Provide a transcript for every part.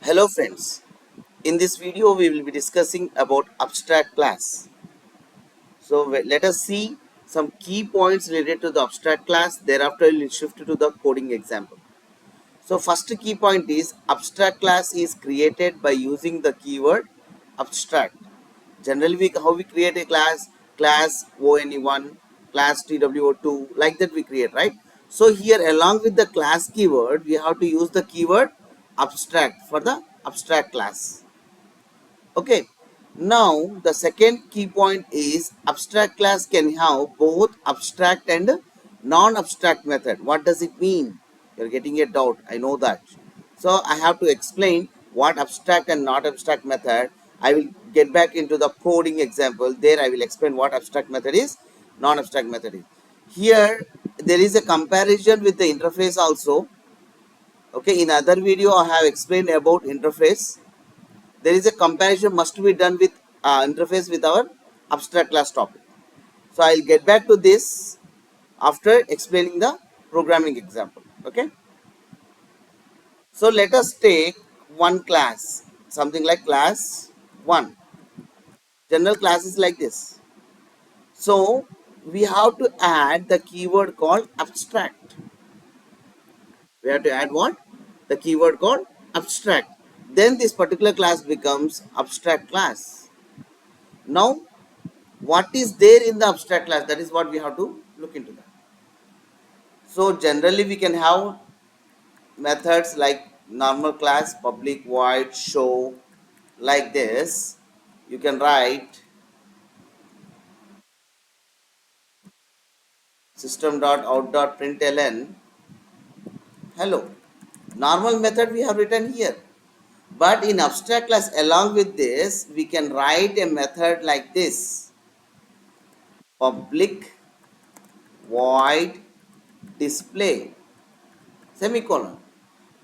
Hello friends, in this video we will be discussing about abstract class. So let us see some key points related to the abstract class, thereafter we will shift to the coding example. So first key point is abstract class is created by using the keyword abstract. Generally how we create a class ONE1, class TWO2, like that we create, right? So here along with the class keyword we have to use the keyword abstract for the abstract class. Okay, now the second key point is abstract class can have both abstract and non-abstract method. What does it mean? You're getting a doubt, I know that. So I have to explain what abstract and not abstract method. I will get back into the coding example. There I will explain what abstract method is, non-abstract method is. Here there is a comparison with the interface also. Okay, in other video I have explained about interface. There is a comparison must be done with interface with our abstract class topic. So I'll get back to this after explaining the programming example. Okay. So let us take one class, something like class 1. General class is like this. So we have to add the keyword called abstract. We have to add what? The keyword called abstract. Then this particular class becomes abstract class. Now what is there in the abstract class, that is what we have to look into that. So generally we can have methods like normal class, public void, show, like this. You can write system.out.println hello. Normal method we have written here, but in abstract class along with this we can write a method like this: public void display semicolon.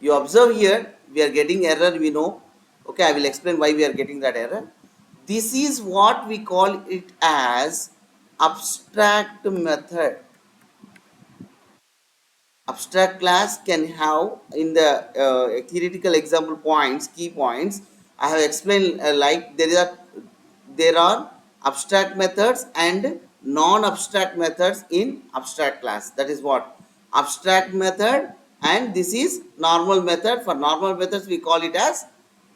You observe here we are getting error, we know. Okay, I will explain why we are getting that error. This is what we call it as abstract method. Abstract class can have in the theoretical example points, key points I have explained, like there are abstract methods and non-abstract methods in abstract class. That is what abstract method, and this is normal method. For normal methods we call it as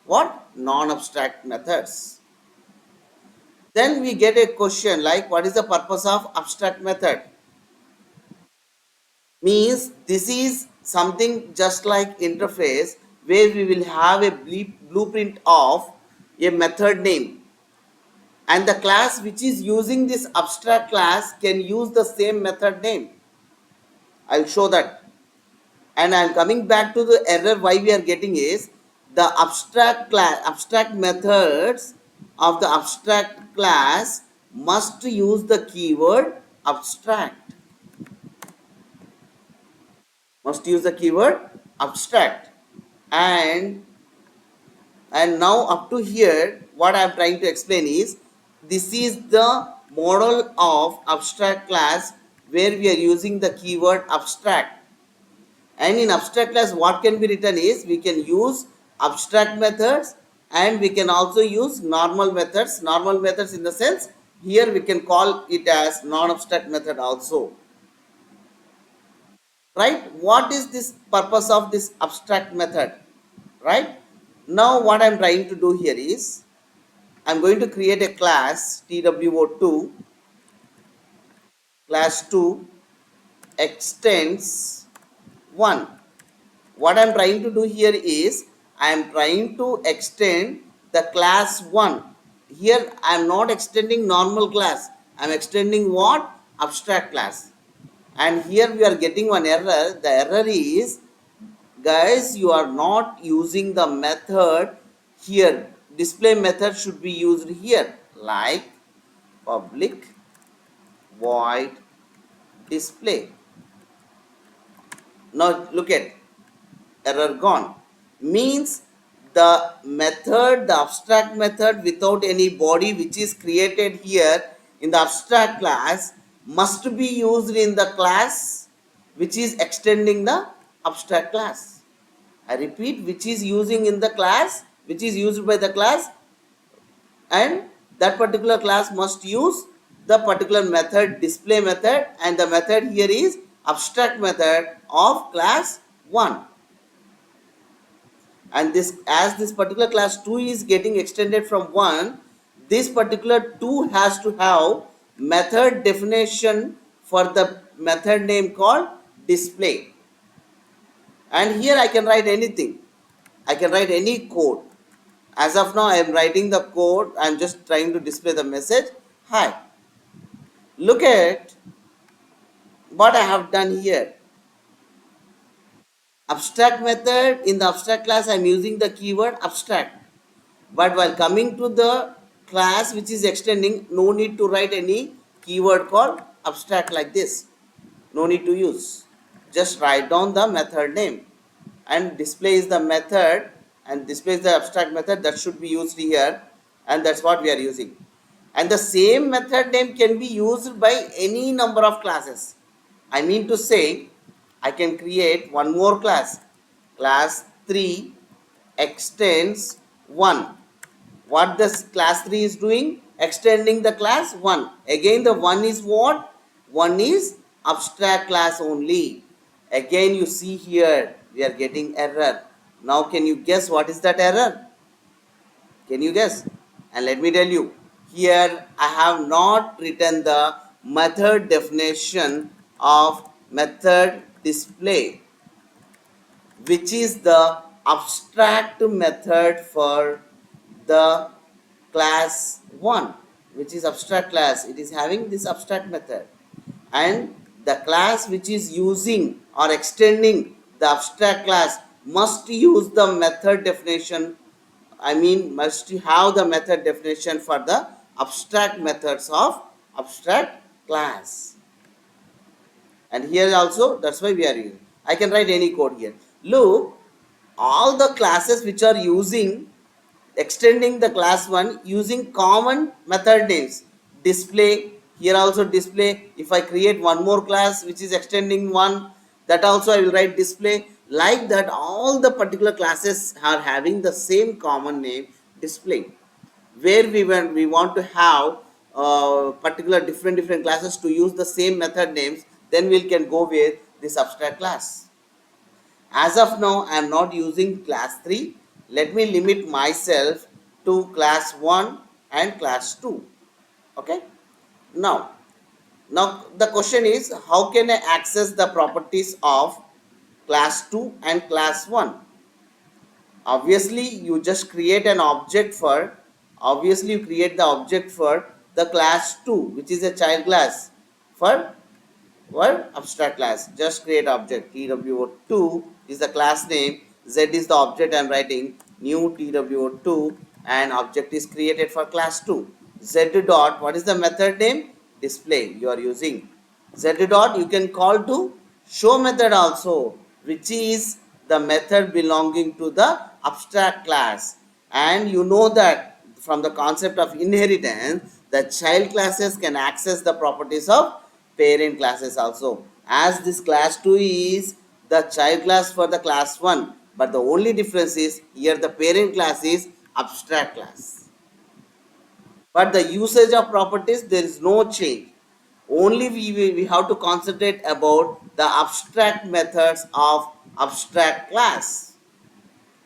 what? Non-abstract methods. Then we get a question like, what is the purpose of abstract method? Means this is something just like interface where we will have a blueprint of a method name, and the class which is using this abstract class can use the same method name. I'll show that. And I'm coming back to the error why we are getting is the abstract methods of the abstract class must use the keyword abstract. Must use the keyword abstract. And now up to here what I am trying to explain is this is the model of abstract class where we are using the keyword abstract. And in abstract class what can be written is we can use abstract methods and we can also use normal methods. Normal methods in the sense here we can call it as non-abstract method also. Right? What is this purpose of this abstract method? Right? Now what I'm trying to do here is I'm going to create a class TWO2, class 2 extends 1. What I'm trying to do here is I'm trying to extend the class 1. Here I'm not extending normal class, I'm extending what? Abstract class. And here we are getting one error. The error is, guys, you are not using the method here. Display method should be used here, like public void display. Now look at error gone. Means the method, the abstract method without any body which is created here in the abstract class must be used in the class which is extending the abstract class. I repeat, which is using in the class, which is used by the class, and that particular class must use the particular method, display method, and the method here is abstract method of class 1. And this, as this particular class 2 is getting extended from 1, this particular 2 has to have method definition for the method name called display. And here I can write anything. I can write any code. As of now, I am writing the code. I am just trying to display the message. Hi. Look at what I have done here. Abstract method, in the abstract class I am using the keyword abstract. But while coming to the class which is extending, no need to write any keyword called abstract like this. No need to use. Just write down the method name, and display is the method, and display is the abstract method that should be used here, and that's what we are using. And the same method name can be used by any number of classes. I mean to say, I can create one more class, class 3 extends 1. What this class 3 is doing? Extending the class 1. Again the 1 is what? 1 is abstract class only. Again you see here we are getting error. Now can you guess what is that error? Can you guess? And let me tell you, here I have not written the method definition of method display, which is the abstract method for the class 1, which is abstract class. It is having this abstract method, and the class which is using or extending the abstract class must use the method definition. I mean, must have the method definition for the abstract methods of abstract class. And here also, that's why we are using. I can write any code here. Look, all the classes which are using extending the class 1 using common method names. Display, here also display. If I create one more class which is extending 1, that also I will write display. Like that, all the particular classes are having the same common name, display. Where we want to have particular different classes to use the same method names, then we can go with this abstract class. As of now, I am not using class 3. Let me limit myself to class 1 and class 2. Okay. Now the question is, how can I access the properties of class 2 and class 1? Obviously, you just create an object for, you create the object for the class 2, which is a child class for abstract class. Just create object. TWO2 is the class name. Z is the object I am writing. New TWO2, and object is created for class 2. Z dot, what is the method name? Display you are using. Z dot you can call to show method also, which is the method belonging to the abstract class. And you know that from the concept of inheritance, the child classes can access the properties of parent classes also. As this class 2 is the child class for the class 1, but the only difference is here the parent class is abstract class. But the usage of properties, there is no change. Only we have to concentrate about the abstract methods of abstract class.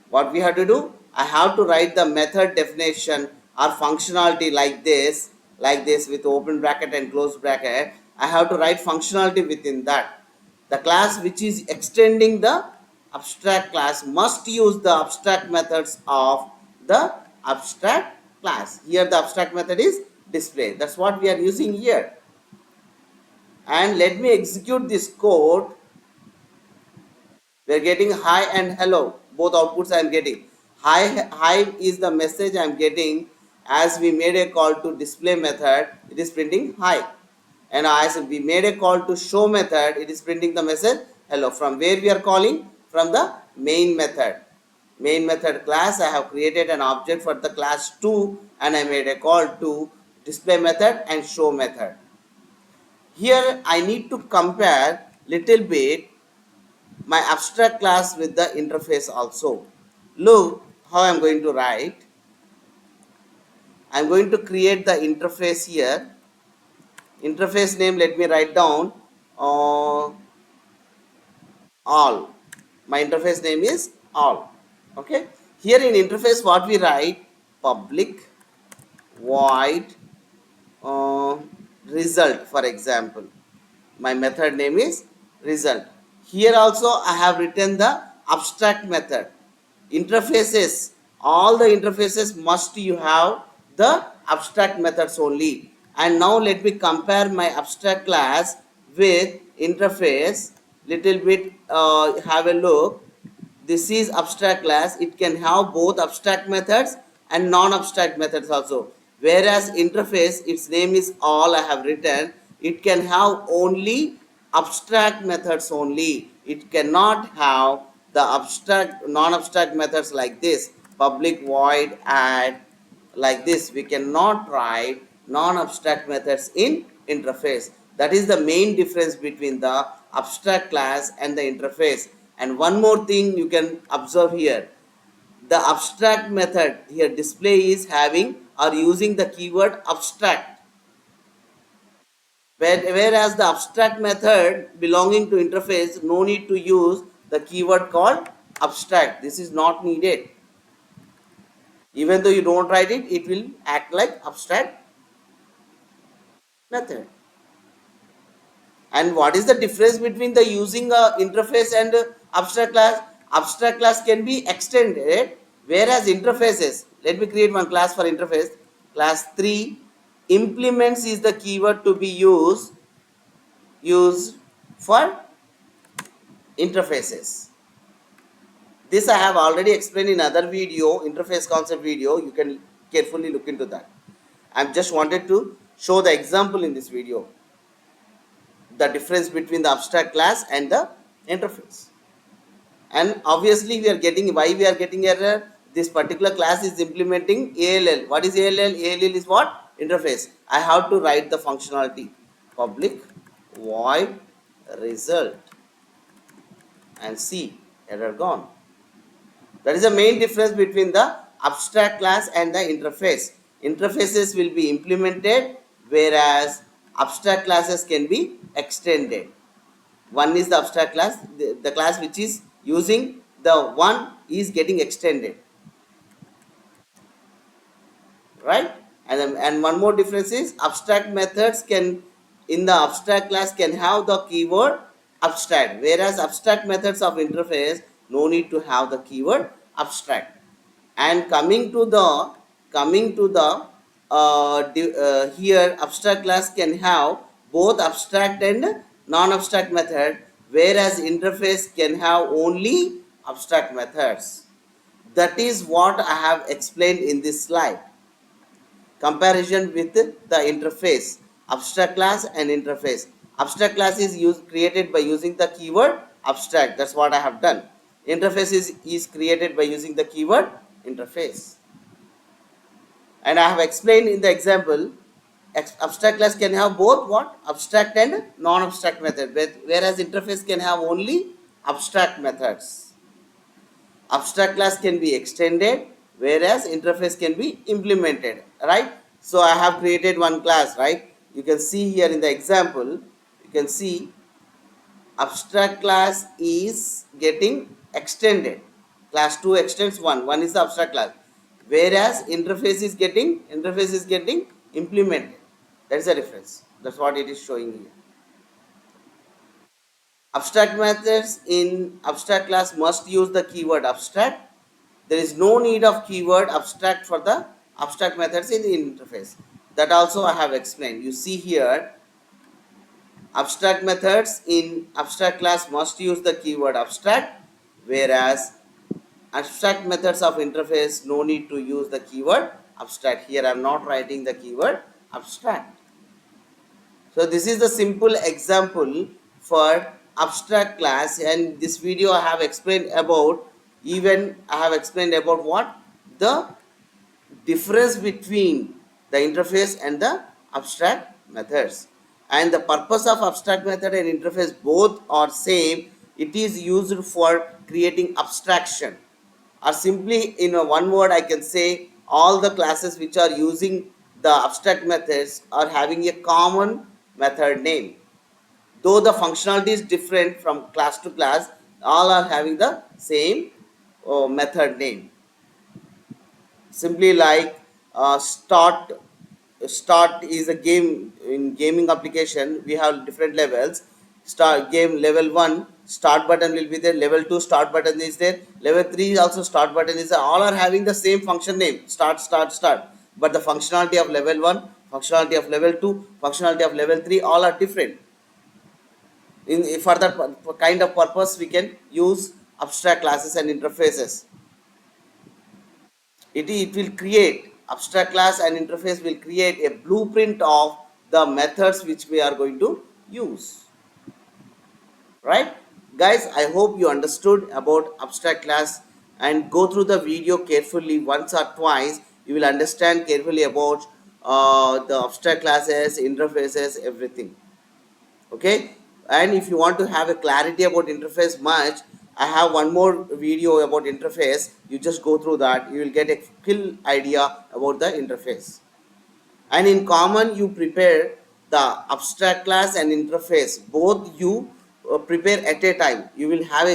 What we have to do? I have to write the method definition or functionality like this with open bracket and close bracket. I have to write functionality within that. The class which is extending the abstract class must use the abstract methods of the abstract class. Here the abstract method is display. That's what we are using here. And let me execute this code. We are getting hi and hello. Both outputs I am getting. Hi is the message I am getting. As we made a call to display method, it is printing hi. And as we made a call to show method, it is printing the message hello. From where we are calling? From the main method. Main method class, I have created an object for the class 2, and I made a call to display method and show method. Here I need to compare little bit my abstract class with the interface also. Look how I'm going to write. I'm going to create the interface here. Interface name, let me write down all. My interface name is all. Okay. Here in interface, what we write, public void uh, result, for example. My method name is result. Here also I have written the abstract method. Interfaces, all the interfaces must you have the abstract methods only. And now let me compare my abstract class with interface. Little bit have a look. This is abstract class. It can have both abstract methods and non-abstract methods also. Whereas interface, its name is all I have written. It can have only abstract methods only. It cannot have the abstract, non-abstract methods like this. Public void add, like this. We cannot write non-abstract methods in interface. That is the main difference between the abstract class and the interface. And one more thing you can observe here, the abstract method here display is having or using the keyword abstract, whereas the abstract method belonging to interface no need to use the keyword called abstract. This is not needed. Even though you don't write it, it will act like abstract method. And what is the difference between the using a interface and abstract class? Abstract class can be extended, whereas interfaces, let me create one class for interface. Class 3 implements is the keyword to be used for interfaces. This I have already explained in other video, interface concept video. You can carefully look into that. I just wanted to show the example in this video, the difference between the abstract class and the interface. And obviously we are getting, why we are getting error, this particular class is implementing ALL. What is ALL? ALL is what? Interface. I have to write the functionality, public void result, and see, error gone. That is the main difference between the abstract class and the interface. Interfaces will be implemented, whereas abstract classes can be extended. One is the abstract class, the class which is using the one is getting extended, right? And one more difference is abstract methods can, in the abstract class, can have the keyword abstract, whereas abstract methods of interface no need to have the keyword abstract. And coming to the here abstract class can have both abstract and non-abstract method, whereas interface can have only abstract methods. That is what I have explained in this slide. Comparison with the interface, abstract class and interface. Abstract class is created by using the keyword abstract. That's what I have done. Interface is created by using the keyword interface. And I have explained in the example, abstract class can have both what? Abstract and non-abstract method, whereas interface can have only abstract methods. Abstract class can be extended, whereas interface can be implemented, right? So I have created one class, right? You can see here in the example, you can see abstract class is getting extended. Class 2 extends 1. One is the abstract class, whereas interface is getting implemented. That is the difference. That's what it is showing here. Abstract methods in abstract class must use the keyword abstract. There is no need of keyword abstract for the abstract methods in the interface. That also I have explained. You see here, abstract methods in abstract class must use the keyword abstract, whereas abstract methods of interface no need to use the keyword abstract. Here I am not writing the keyword abstract. So this is the simple example for abstract class, and this video I have explained about, what the difference between the interface and the abstract methods. And the purpose of abstract method and interface both are same. it is used for creating abstraction, or simply in a one word I can say all the classes which are using the abstract methods are having a common method name. Though the functionality is different from class to class, all are having the same method name. Simply like start is a game. In gaming application we have different levels. Start game level 1, start button will be there. Level 2, start button is there. Level 3 also, start button is there. All are having the same function name, start, but the functionality of level 1, functionality of level 2, functionality of level 3, all are different. In for that kind of purpose we can use abstract classes and interfaces. It will create abstract class and interface will create a blueprint of the methods which we are going to use. Right, guys, I hope you understood about abstract class, and go through the video carefully once or twice. You will understand carefully about the abstract classes, interfaces, everything. Okay, and if you want to have a clarity about interface much, I have one more video about interface. You just go through that, you will get a full idea about the interface. And in common you prepare the abstract class and interface, both you prepare at a time. You will have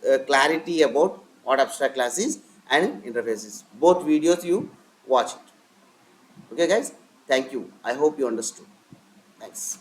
a clarity about what abstract class is and interface is. Both videos you watch it. Okay guys, thank you. I hope you understood. Thanks.